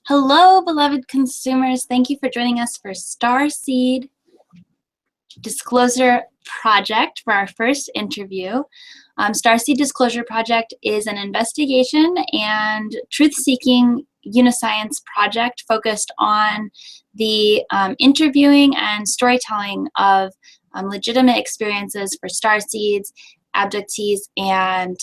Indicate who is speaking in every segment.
Speaker 1: Hello, beloved consumers. Thank you for joining us for Starseed Disclosure Project for our first interview. Starseed Disclosure Project is an investigation and truth-seeking uniscience project focused on the interviewing and storytelling of legitimate experiences for starseeds, abductees, and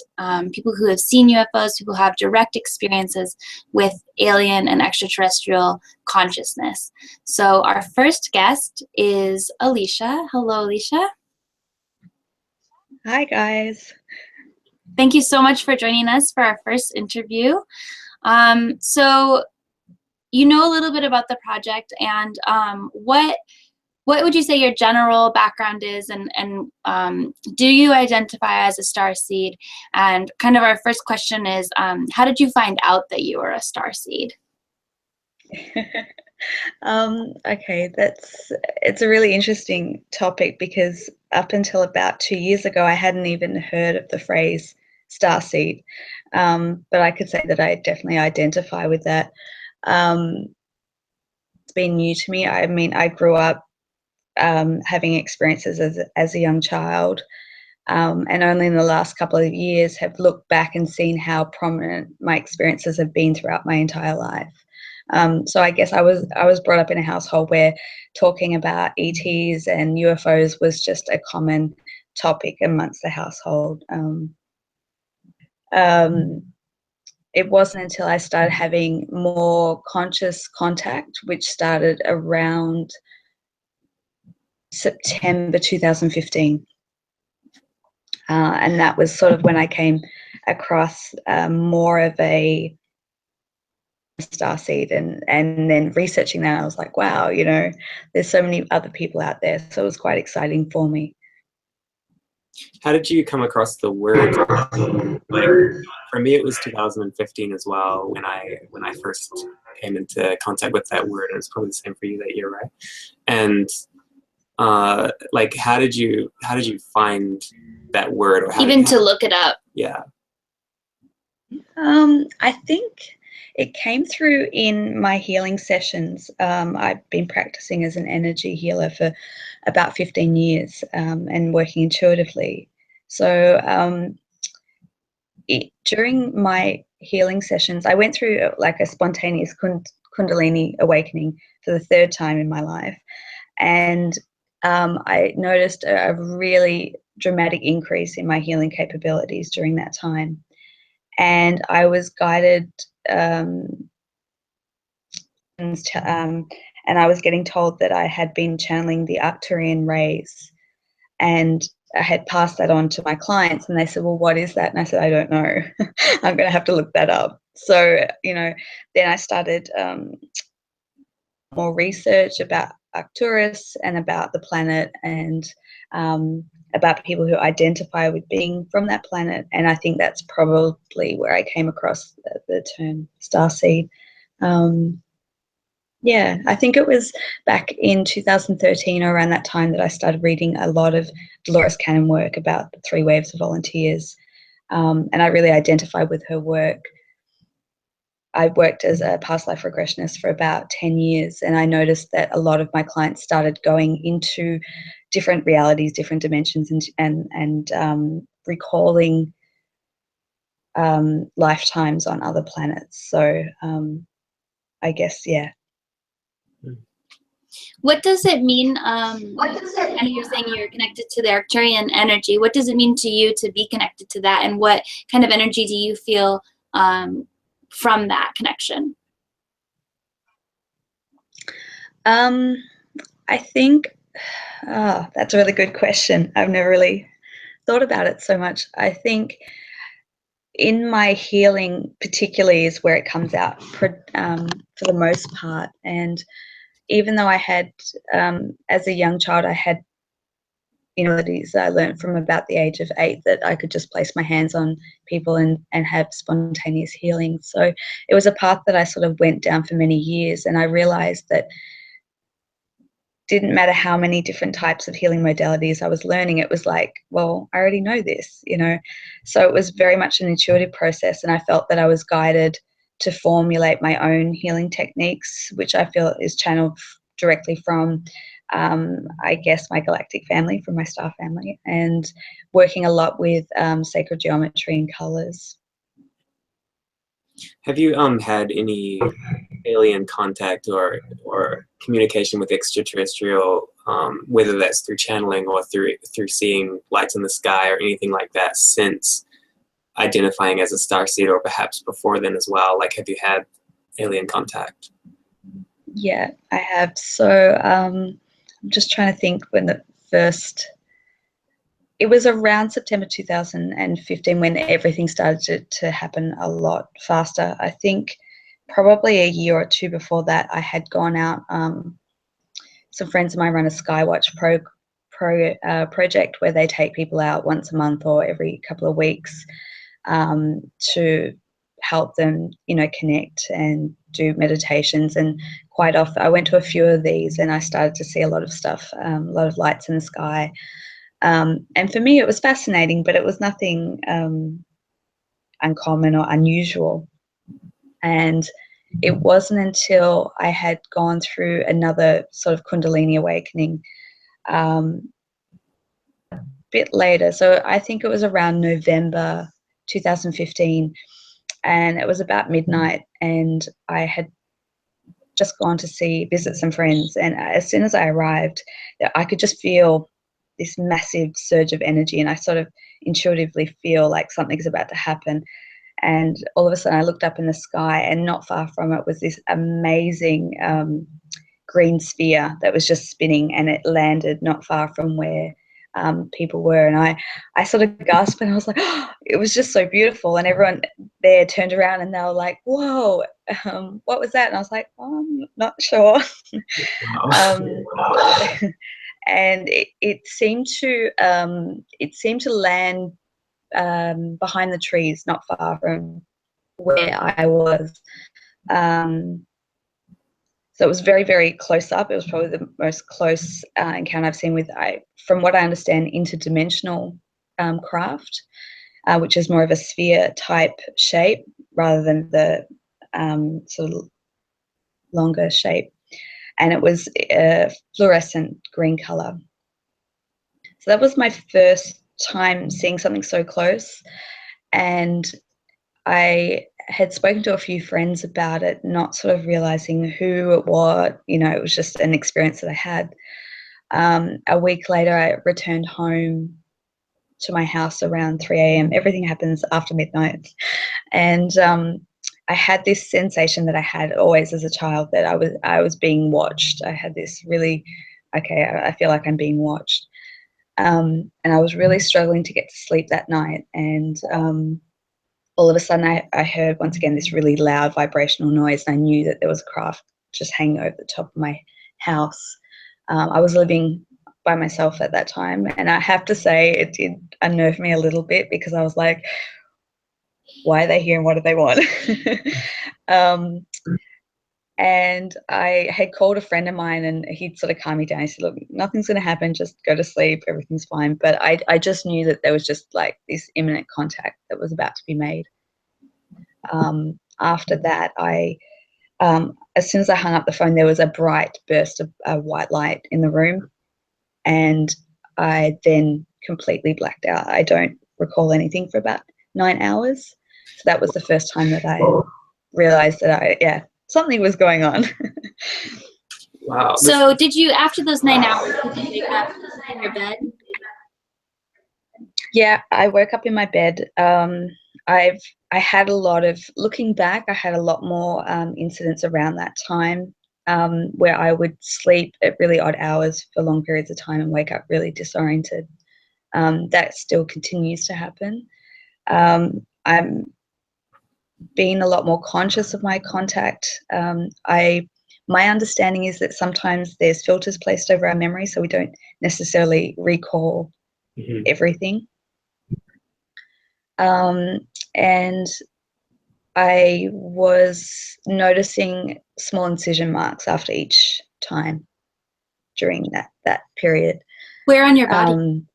Speaker 1: people who have seen UFOs, people who have direct experiences with alien and extraterrestrial consciousness. So our first guest is Alisha. Hello, Alisha.
Speaker 2: Hi, guys.
Speaker 1: Thank you so much for joining us for our first interview. So you know a little bit about the project, and what would you say your general background is, and do you identify as a starseed? And kind of our first question is, how did you find out that you were a starseed?
Speaker 2: Okay, it's a really interesting topic because up until about 2 years ago, I hadn't even heard of the phrase starseed, but I could say that I definitely identify with that. It's been new to me. I mean, I grew up having experiences as a young child, and only in the last couple of years have looked back and seen how prominent my experiences have been throughout my entire life. So I guess I was brought up in a household where talking about ETs and UFOs was just a common topic amongst the household. It wasn't until I started having more conscious contact, which started around September 2015. And that was sort of when I came across more of a starseed, and then researching that, I was like, wow, you know, there's so many other people out there. So it was quite exciting for me.
Speaker 3: How did you come across the word? Like, for me, it was 2015 as well when I first came into contact with that word. And it's probably the same for you that year, right? And like, how did you find that word, or
Speaker 1: Even to look it up?
Speaker 3: Yeah.
Speaker 2: I think it came through in my healing sessions. I've been practicing as an energy healer for about 15 years, and working intuitively. So during my healing sessions, I went through like a spontaneous Kundalini Awakening for the third time in my life. And I noticed a really dramatic increase in my healing capabilities during that time. And I was guided, and I was getting told that I had been channeling the Arcturian rays, and I had passed that on to my clients, and they said, well, what is that? And I said, I don't know. I'm going to have to look that up. So, you know, then I started more research about Arcturus and about the planet, and about people who identify with being from that planet. And I think that's probably where I came across the term starseed. Yeah, I think it was back in 2013 or around that time that I started reading a lot of Dolores Cannon work about the 3 waves of volunteers, and I really identified with her work. I worked as a past life regressionist for about 10 years, and I noticed that a lot of my clients started going into different realities, different dimensions, and recalling lifetimes on other planets. So I guess, yeah.
Speaker 1: What does it mean? And you're saying you're connected to the Arcturian energy. What does it mean to you to be connected to that, and what kind of energy do you feel from that connection?
Speaker 2: I think that's a really good question. I've never really thought about it so much. I think in my healing particularly is where it comes out for the most part. And even though I had, as a young child, I had abilities that I learned from about the age of 8 that I could just place my hands on people and have spontaneous healing. So it was a path that I sort of went down for many years, and I realized that didn't matter how many different types of healing modalities I was learning, it was like, well, I already know this, you know. So it was very much an intuitive process, and I felt that I was guided to formulate my own healing techniques, which I feel is channeled directly from, I guess, my galactic family, from my star family, and working a lot with sacred geometry and colors.
Speaker 3: Have you had any alien contact or communication with extraterrestrial, whether that's through channeling or through seeing lights in the sky or anything like that, since identifying as a starseed, or perhaps before then as well? Like, have you had alien contact?
Speaker 2: Yeah, I have. So I'm just trying to think when the first. It was around September 2015 when everything started to happen a lot faster. I think probably a year or two before that, I had gone out. Some friends of mine run a Skywatch project where they take people out once a month or every couple of weeks to help them, connect and do meditations. And quite often, I went to a few of these, and I started to see a lot of stuff, a lot of lights in the sky. And for me, it was fascinating, but it was nothing uncommon or unusual. And it wasn't until I had gone through another sort of Kundalini Awakening a bit later. So I think it was around November 2015, and it was about midnight, and I had just gone to visit some friends. And as soon as I arrived, I could just feel this massive surge of energy, and I sort of intuitively feel like something's about to happen. And all of a sudden I looked up in the sky, and not far from it was this amazing green sphere that was just spinning, and it landed not far from where people were. And I sort of gasped, and I was like, oh, it was just so beautiful. And everyone there turned around and they were like, whoa, what was that? And I was like, oh, I'm not sure. And it seemed to land behind the trees, not far from where I was. So it was very, very close up. It was probably the most close encounter I've seen with, from what I understand, interdimensional craft, which is more of a sphere type shape rather than the sort of longer shape. And it was a fluorescent green color. So that was my first time seeing something so close. And I had spoken to a few friends about it, not sort of realizing who, what, it was just an experience that I had. A week later, I returned home to my house around 3 a.m. Everything happens after midnight. And I had this sensation that I had always as a child, that I was being watched. I had this really, I feel like I'm being watched. And I was really struggling to get to sleep that night. And all of a sudden I heard once again this really loud vibrational noise, and I knew that there was a craft just hanging over the top of my house. I was living by myself at that time, and I have to say it did unnerve me a little bit, because I was like, why are they here and what do they want? And I had called a friend of mine, and he'd sort of calm me down. He said, look, nothing's going to happen, just go to sleep, everything's fine. But I just knew that there was just like this imminent contact that was about to be made. After that, as soon as I hung up the phone, there was a bright burst of white light in the room, and I then completely blacked out. I don't recall anything for about 9 hours. So that was the first time that I realized that something was going on.
Speaker 3: Wow.
Speaker 1: So did you, after those 9 hours, did you wake up in your bed?
Speaker 2: Yeah, I woke up in my bed. I had a lot of, looking back, I had a lot more incidents around that time where I would sleep at really odd hours for long periods of time and wake up really disoriented. That still continues to happen. I'm being a lot more conscious of my contact. My understanding is that sometimes there's filters placed over our memory, so we don't necessarily recall everything. And I was noticing small incision marks after each time during that period.
Speaker 1: Where on your body?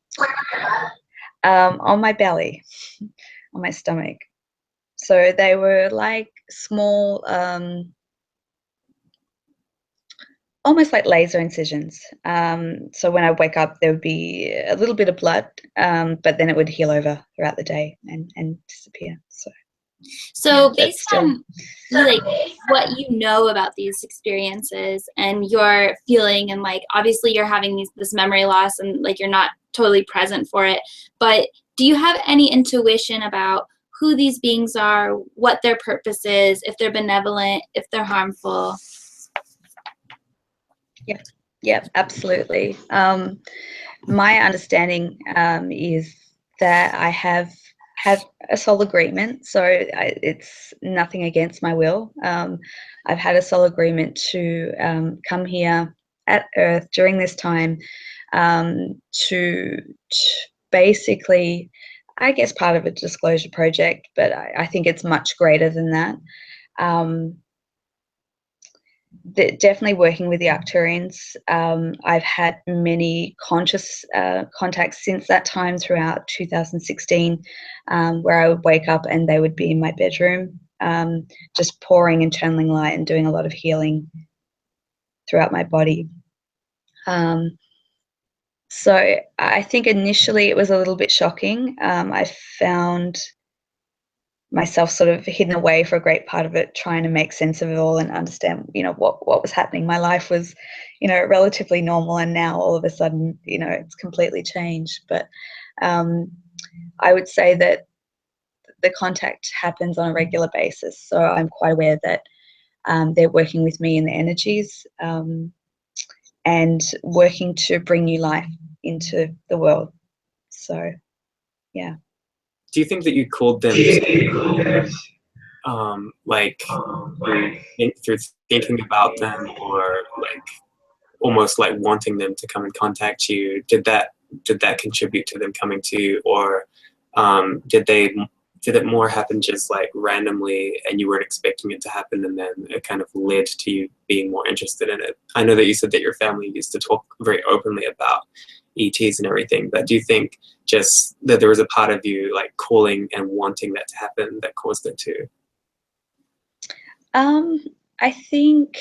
Speaker 2: On my belly, on my stomach. So they were like small, almost like laser incisions. So when I wake up, there would be a little bit of blood, but then it would heal over throughout the day and disappear.
Speaker 1: So
Speaker 2: yeah,
Speaker 1: based on like what you know about these experiences and your feeling, and like obviously you're having this memory loss and like you're not totally present for it, but do you have any intuition about who these beings are, what their purpose is, if they're benevolent, if they're harmful?
Speaker 2: Yeah, absolutely. My understanding is that I have had a soul agreement, so it's nothing against my will. I've had a soul agreement to come here at Earth during this time to basically, I guess, part of a disclosure project, but I think it's much greater than that. Definitely working with the Arcturians. I've had many conscious contacts since that time throughout 2016, where I would wake up and they would be in my bedroom, just pouring and channeling light and doing a lot of healing throughout my body. So I think initially it was a little bit shocking. I found myself sort of hidden away for a great part of it, trying to make sense of it all and understand, what was happening. My life was, relatively normal, and now all of a sudden, it's completely changed. But I would say that the contact happens on a regular basis, so I'm quite aware that they're working with me in the energies and working to bring new life into the world. So, yeah.
Speaker 3: Do you think that you called them like through thinking about them, or like almost like wanting them to come and contact you? Did that contribute to them coming to you, or did it more happen just like randomly and you weren't expecting it to happen, and then it kind of led to you being more interested in it? I know that you said that your family used to talk very openly about ETs and everything, but do you think just that there was a part of you like calling and wanting that to happen that caused it to?
Speaker 2: I think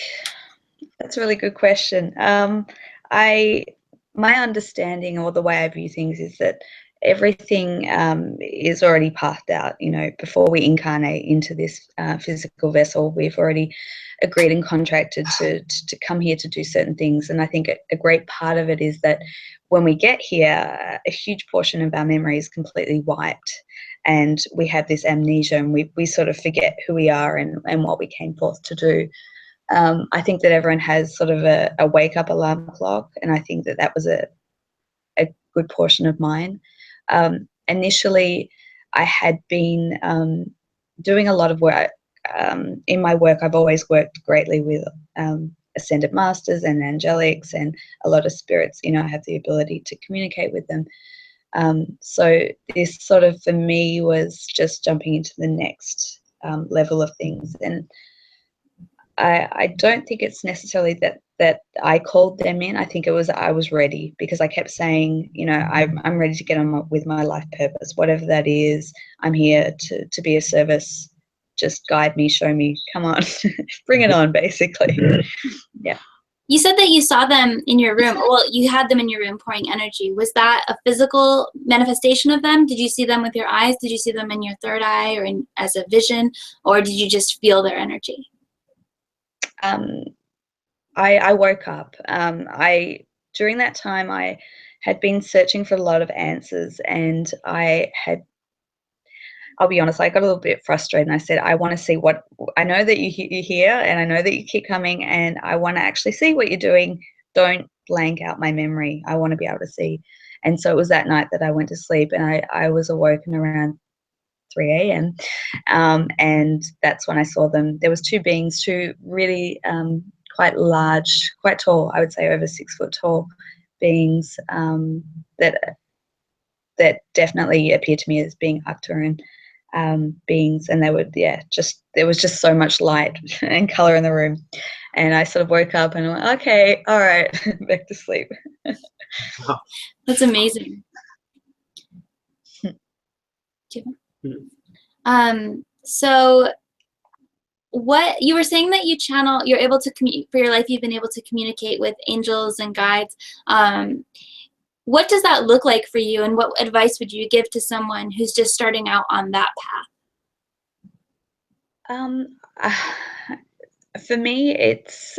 Speaker 2: that's a really good question. My understanding, or the way I view things, is that everything is already pathed out. Before we incarnate into this physical vessel, we've already agreed and contracted to come here to do certain things. And I think a great part of it is that when we get here, a huge portion of our memory is completely wiped, and we have this amnesia, and we sort of forget who we are and what we came forth to do. I think that everyone has sort of a wake-up alarm clock, and I think that was a good portion of mine. Initially, I had been doing a lot of work. In my work, I've always worked greatly with ascended masters and angelics and a lot of spirits. I have the ability to communicate with them. So this sort of, for me, was just jumping into the next level of things. And I don't think it's necessarily that I called them in. I think it was I was ready, because I kept saying, I'm ready to get on with my life purpose, whatever that is. I'm here to be of service. Just guide me, show me, come on, bring it on, basically. Yeah.
Speaker 1: You said that you saw them in your room. Well, you had them in your room pouring energy. Was that a physical manifestation of them? Did you see them with your eyes? Did you see them in your third eye, or as a vision? Or did you just feel their energy?
Speaker 2: I woke up. During that time, I had been searching for a lot of answers, and I'll be honest, I got a little bit frustrated, and I said, I want to see what, I know that you're here, and I know that you keep coming, and I want to actually see what you're doing. Don't blank out my memory. I want to be able to see. And so it was that night that I went to sleep, and I was awoken around 3 a.m. And that's when I saw them. There was two beings, two really quite large, quite tall, I would say over 6 foot tall beings that definitely appeared to me as being Arcturian beings. And they would, there was just so much light and color in the room. And I sort of woke up and went, okay, all right, back to sleep.
Speaker 1: That's amazing. So what you were saying that you're able to for your life, you've been able to communicate with angels and guides. What does that look like for you, and what advice would you give to someone who's just starting out on that path?
Speaker 2: For me, it's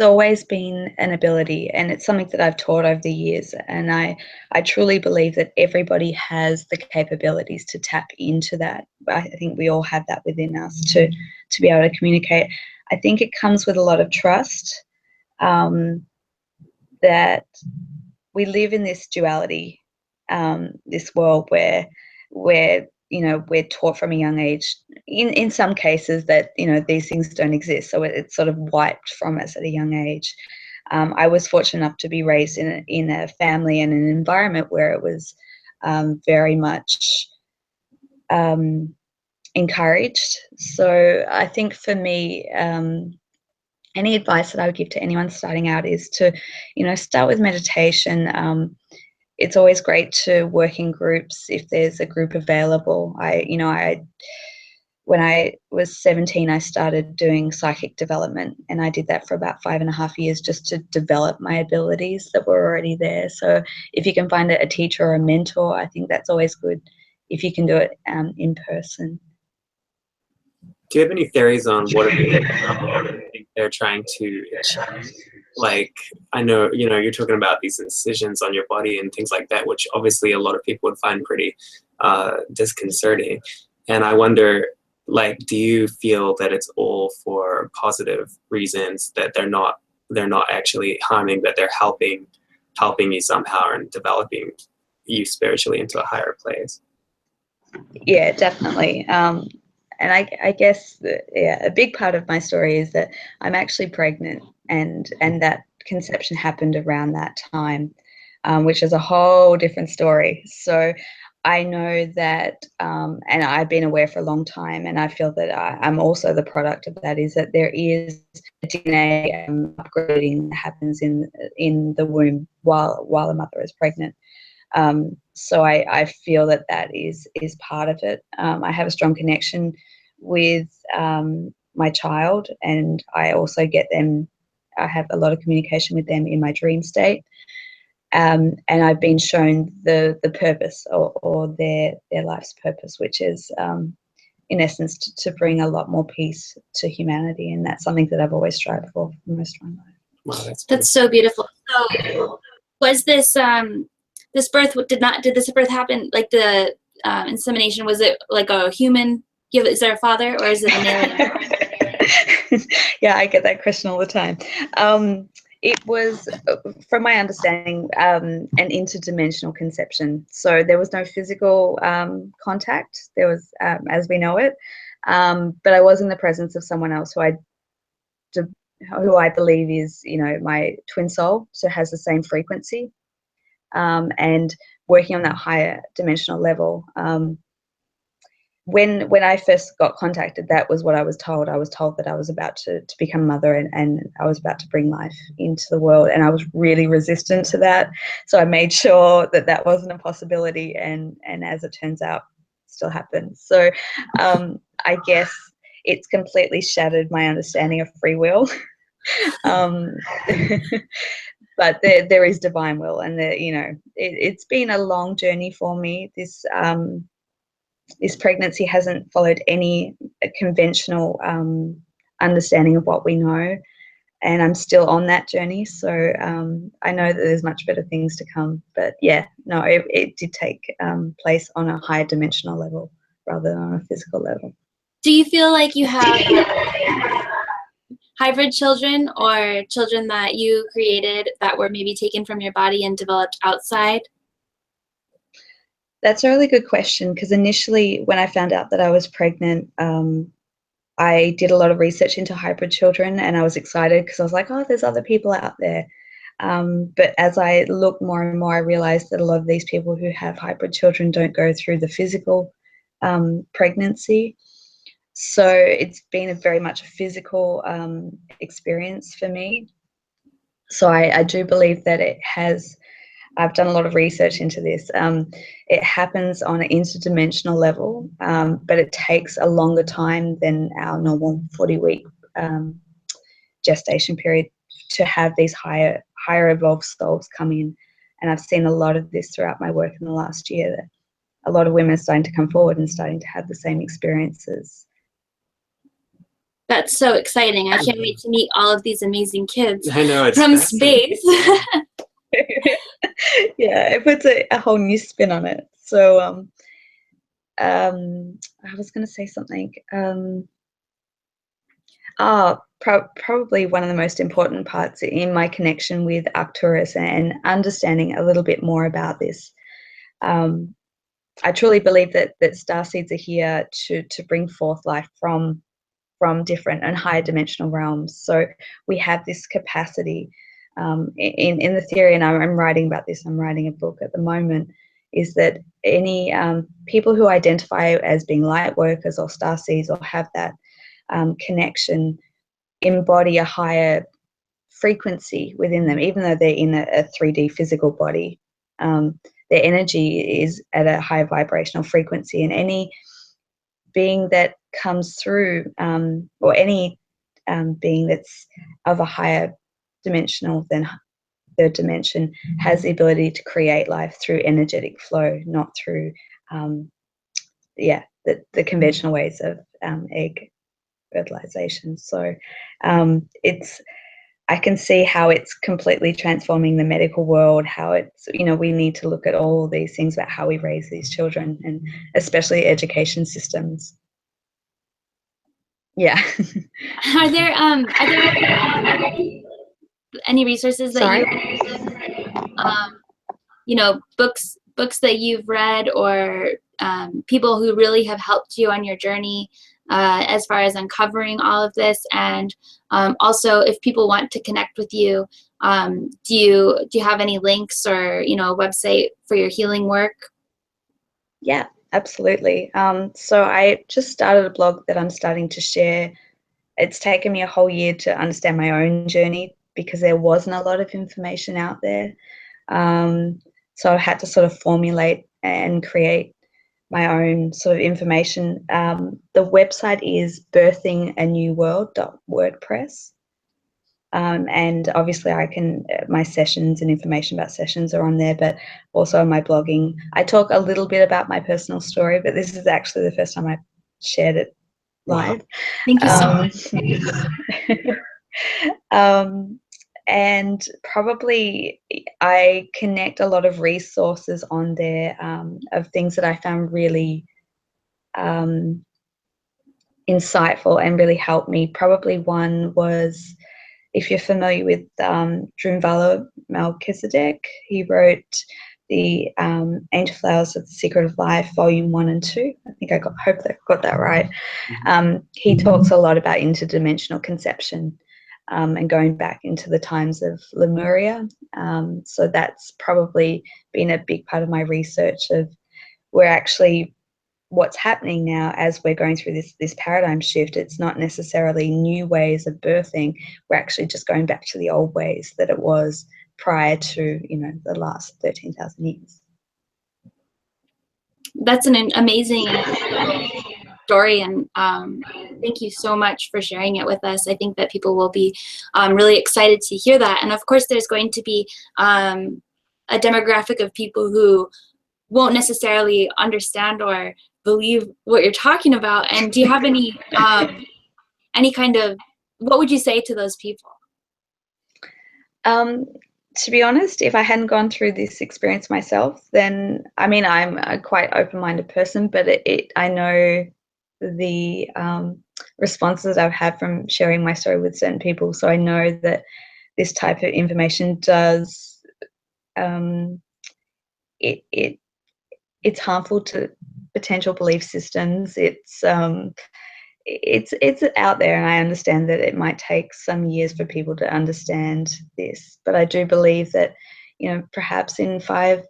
Speaker 2: always been an ability, and it's something that I've taught over the years. And I truly believe that everybody has the capabilities to tap into that. I think we all have that within us to be able to communicate. I think it comes with a lot of trust, that we live in this duality, this world where we're taught from a young age, in some cases, that these things don't exist, so it's sort of wiped from us at a young age. I was fortunate enough to be raised in a family and an environment where it was very much encouraged. So I think for me, any advice that I would give to anyone starting out is to start with meditation. It's always great to work in groups if there's a group available. When I was 17, I started doing psychic development, and I did that for about 5.5 years just to develop my abilities that were already there. So if you can find a teacher or a mentor, I think that's always good if you can do it in person.
Speaker 3: Do you have any theories on what it think they're trying to achieve? Like, I know, you're talking about these incisions on your body and things like that, which obviously a lot of people would find pretty disconcerting. And I wonder, like, do you feel that it's all for positive reasons, that they're not actually harming, that they're helping you somehow and developing you spiritually into a higher place?
Speaker 2: Yeah, definitely. And I guess a big part of my story is that I'm actually pregnant, and that conception happened around that time, which is a whole different story. So I know that, and I've been aware for a long time, and I feel that I'm also the product of that, is that there is a DNA upgrading that happens in the womb while a mother is pregnant. So I feel that is part of it. I have a strong connection with my child, and I also I have a lot of communication with them in my dream state. And I've been shown the purpose or their life's purpose, which is in essence to bring a lot more peace to humanity. And that's something that I've always strived for most of my life.
Speaker 3: Wow,
Speaker 1: That's so beautiful. So was this this birth, did this birth happen, like the insemination, was it like a human? Is there a father, or is it an alien?
Speaker 2: Yeah, I get that question all the time. It was, from my understanding, an interdimensional conception. So there was no physical contact. There was, as we know it, but I was in the presence of someone else who I believe is, my twin soul, so has the same frequency. And working on that higher dimensional level. When I first got contacted, that was what I was told. I was told that I was about to become a mother, and I was about to bring life into the world, and I was really resistant to that. So I made sure that wasn't a possibility, and as it turns out, still happens. So I guess it's completely shattered my understanding of free will. But there is divine will, and it's been a long journey for me. This pregnancy hasn't followed any conventional understanding of what we know, and I'm still on that journey. So I know that there's much better things to come. But yeah, no, it did take place on a higher dimensional level rather than on a physical level.
Speaker 1: Do you feel like you have hybrid children, or children that you created that were maybe taken from your body and developed outside?
Speaker 2: That's a really good question, because initially when I found out that I was pregnant, I did a lot of research into hybrid children, and I was excited because I was like, oh, there's other people out there. But as I looked more and more, I realized that a lot of these people who have hybrid children don't go through the physical pregnancy. So it's been very much a physical experience for me. So I do believe that it has I've done a lot of research into this. It happens on an interdimensional level, but it takes a longer time than our normal 40-week gestation period to have these higher evolved souls come in. And I've seen a lot of this throughout my work in the last year, that a lot of women are starting to come forward and starting to have the same experiences.
Speaker 1: That's so exciting. I can't wait to meet all of these amazing kids
Speaker 3: I know, it's
Speaker 1: from space.
Speaker 2: Yeah, it puts a whole new spin on it. So I was going to say something. Probably one of the most important parts in my connection with Arcturus and understanding a little bit more about this. I truly believe that starseeds are here to bring forth life from different and higher dimensional realms. So we have this capacity in the theory, and I'm writing about this. I'm writing a book at the moment. Is that any people who identify as being light workers or starseeds or have that connection embody a higher frequency within them, even though they're in a 3D physical body. Their energy is at a higher vibrational frequency, and any being that comes through, or any being that's of a higher dimensional than third dimension, has the ability to create life through energetic flow, not through the conventional ways of egg fertilization. So I can see how it's completely transforming the medical world, how it's, we need to look at all these things about how we raise these children, and especially education systems. Yeah.
Speaker 1: Are there any resources that books that you've read, or people who really have helped you on your journey as far as uncovering all of this? And also, if people want to connect with you, do you have any links or a website for your healing work?
Speaker 2: Yeah, absolutely. So I just started a blog that I'm starting to share. It's taken me a whole year to understand my own journey because there wasn't a lot of information out there. So I had to sort of formulate and create my own sort of information. The website is birthinganewworld.wordpress. And obviously my sessions and information about sessions are on there, but also on my blogging. I talk a little bit about my personal story, but this is actually the first time I've shared it live.
Speaker 1: Wow. Thank you so
Speaker 2: much. And probably I connect a lot of resources on there of things that I found really insightful and really helped me. Probably one was, if you're familiar with Drunvalo Melchizedek, he wrote the Angel Flowers of the Secret of Life, Volume 1 and 2. I think hope that I got that right. He talks a lot about interdimensional conception and going back into the times of Lemuria. So that's probably been a big part of my research of where actually what's happening now as we're going through this paradigm shift. It's not necessarily new ways of birthing. We're actually just going back to the old ways that it was prior to the last 13,000 years.
Speaker 1: That's an amazing story, and thank you so much for sharing it with us. I think that people will be really excited to hear that. And of course there's going to be a demographic of people who won't necessarily understand or believe what you're talking about. And do you have any kind of, what would you say to those people?
Speaker 2: To be honest, if I hadn't gone through this experience myself, then I'm a quite open-minded person, but I know the responses that I've had from sharing my story with certain people. So I know that this type of information does it's harmful to potential belief systems. It's out there, and I understand that it might take some years for people to understand this, but I do believe that perhaps in 5,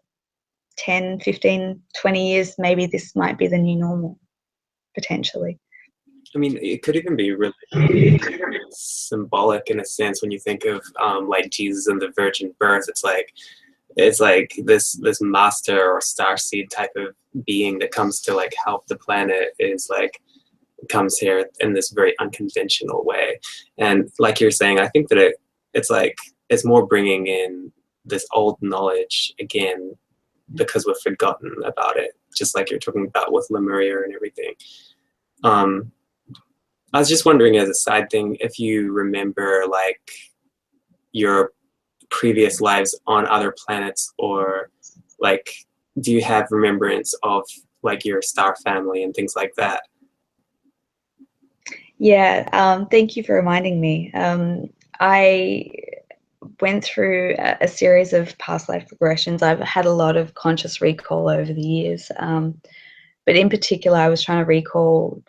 Speaker 2: 10, 15, 20 years, maybe this might be the new normal, potentially.
Speaker 3: I mean, it could even be really symbolic in a sense when you think of like Jesus and the virgin birth. It's like it's like this master or starseed type of being that comes to like help the planet is like comes here in this very unconventional way. And like you're saying, I think that it's like it's more bringing in this old knowledge again because we've forgotten about it, just like you're talking about with Lemuria and everything. I was just wondering, as a side thing, if you remember like your previous lives on other planets, or like do you have remembrance of like your star family and things like that?
Speaker 2: Yeah, thank you for reminding me. I went through a series of past life regressions. I've had a lot of conscious recall over the years, but in particular, I was trying to recall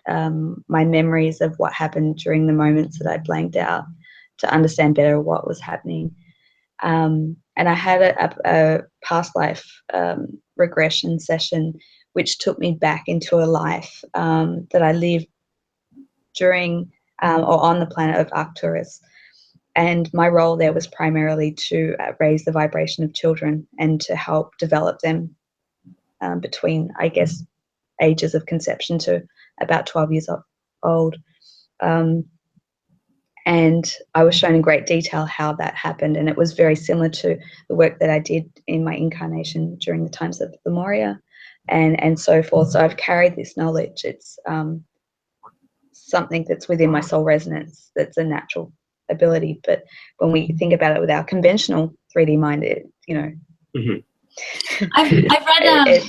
Speaker 2: my memories of what happened during the moments that I blanked out to understand better what was happening. And I had a past life regression session, which took me back into a life that I lived during or on the planet of Arcturus. And my role there was primarily to raise the vibration of children and to help develop them between, I guess, ages of conception to about 12 years old. And I was shown in great detail how that happened. And it was very similar to the work that I did in my incarnation during the times of Lemuria and so forth. So I've carried this knowledge. It's something that's within my soul resonance, that's a natural ability. But when we think about it with our conventional 3D mind,
Speaker 1: I've read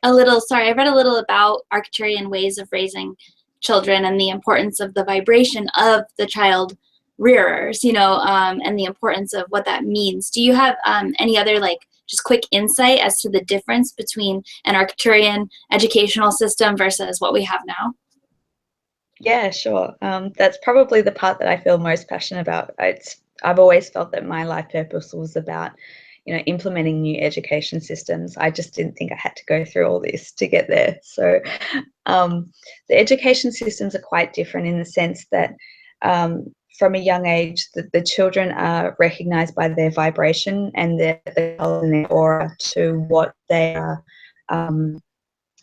Speaker 1: a little about Arcturian ways of raising children and the importance of the vibration of the child rearers, and the importance of what that means. Do you have any other just quick insight as to the difference between an Arcturian educational system versus what we have now?
Speaker 2: Yeah, sure. That's probably the part that I feel most passionate about. I've always felt that my life purpose was about, implementing new education systems. I just didn't think I had to go through all this to get there. So the education systems are quite different in the sense that from a young age, the children are recognized by their vibration and their aura to what they are.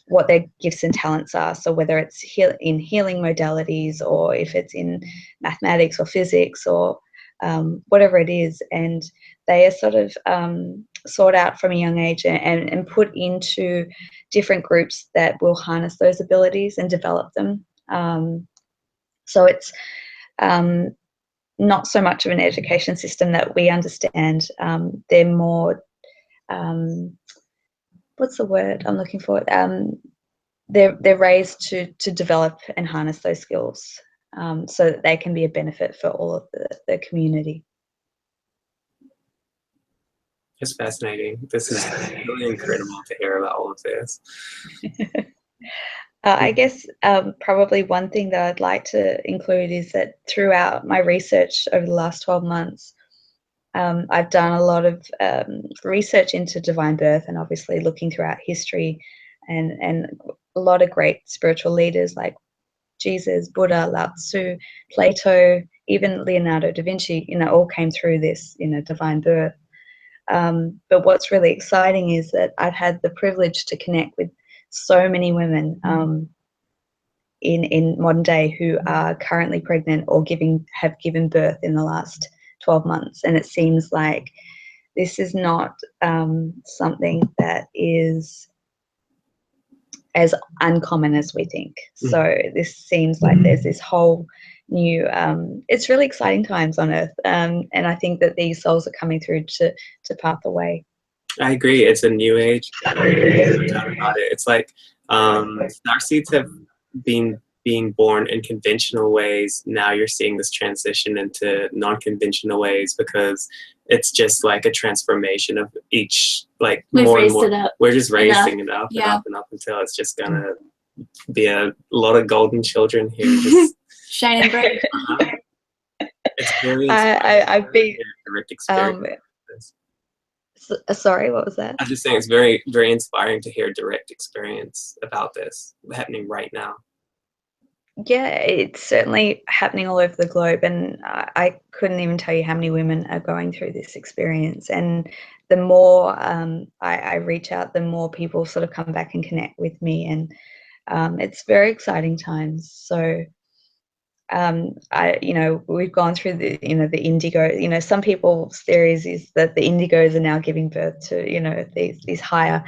Speaker 2: What their gifts and talents are. So whether it's in healing modalities or if it's in mathematics or physics or whatever it is, and they are sort of sought out from a young age and put into different groups that will harness those abilities and develop them. So it's not so much of an education system that we understand. They're more what's the word I'm looking for? They're raised to develop and harness those skills so that they can be a benefit for all of the community.
Speaker 3: It's fascinating. This is really incredible to hear about all of this.
Speaker 2: I guess probably one thing that I'd like to include is that throughout my research over the last 12 months, I've done a lot of research into divine birth and obviously looking throughout history and a lot of great spiritual leaders like Jesus, Buddha, Lao Tzu, Plato, even Leonardo da Vinci, all came through this, divine birth. But what's really exciting is that I've had the privilege to connect with so many women in modern day who are currently pregnant or have given birth in the last 12 months. And it seems like this is not something that is as uncommon as we think. So this seems like there's this whole new, it's really exciting times on Earth. And I think that these souls are coming through to path the way.
Speaker 3: I agree. It's a new age. About it. It's like starseeds have been being born in conventional ways. Now you're seeing this transition into non-conventional ways because it's just like a transformation of each, like more and more. We're just raising it up and up and up until it's just gonna be a lot of golden children here, just
Speaker 1: shining bright.
Speaker 3: It's very
Speaker 2: I've been
Speaker 3: direct experience.
Speaker 2: Sorry, what was that?
Speaker 3: I was just saying it's very, very inspiring to hear direct experience about this happening right now.
Speaker 2: Yeah, it's certainly happening all over the globe, and I couldn't even tell you how many women are going through this experience. And the more I reach out, the more people sort of come back and connect with me, and it's very exciting times. So we've gone through the the indigo. Some people's theories is that the indigos are now giving birth to these higher.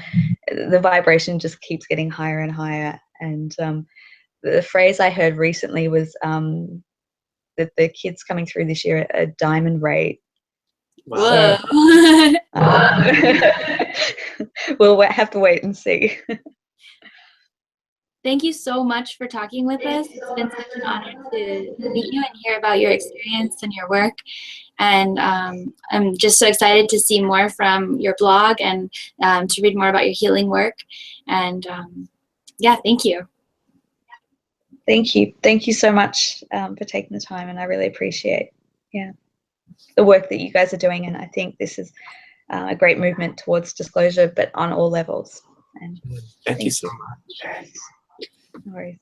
Speaker 2: The vibration just keeps getting higher and higher, and the phrase I heard recently was that the kids coming through this year are diamond rate.
Speaker 1: Whoa.
Speaker 2: We'll have to wait and see.
Speaker 1: Thank you so much for talking with us. It's been such an honor to meet you and hear about your experience and your work. And I'm just so excited to see more from your blog and to read more about your healing work. And yeah, thank you.
Speaker 2: Thank you. Thank you so much for taking the time, and I really appreciate the work that you guys are doing. And I think this is a great movement towards disclosure, but on all levels. And
Speaker 3: thank you so much.
Speaker 2: No worries.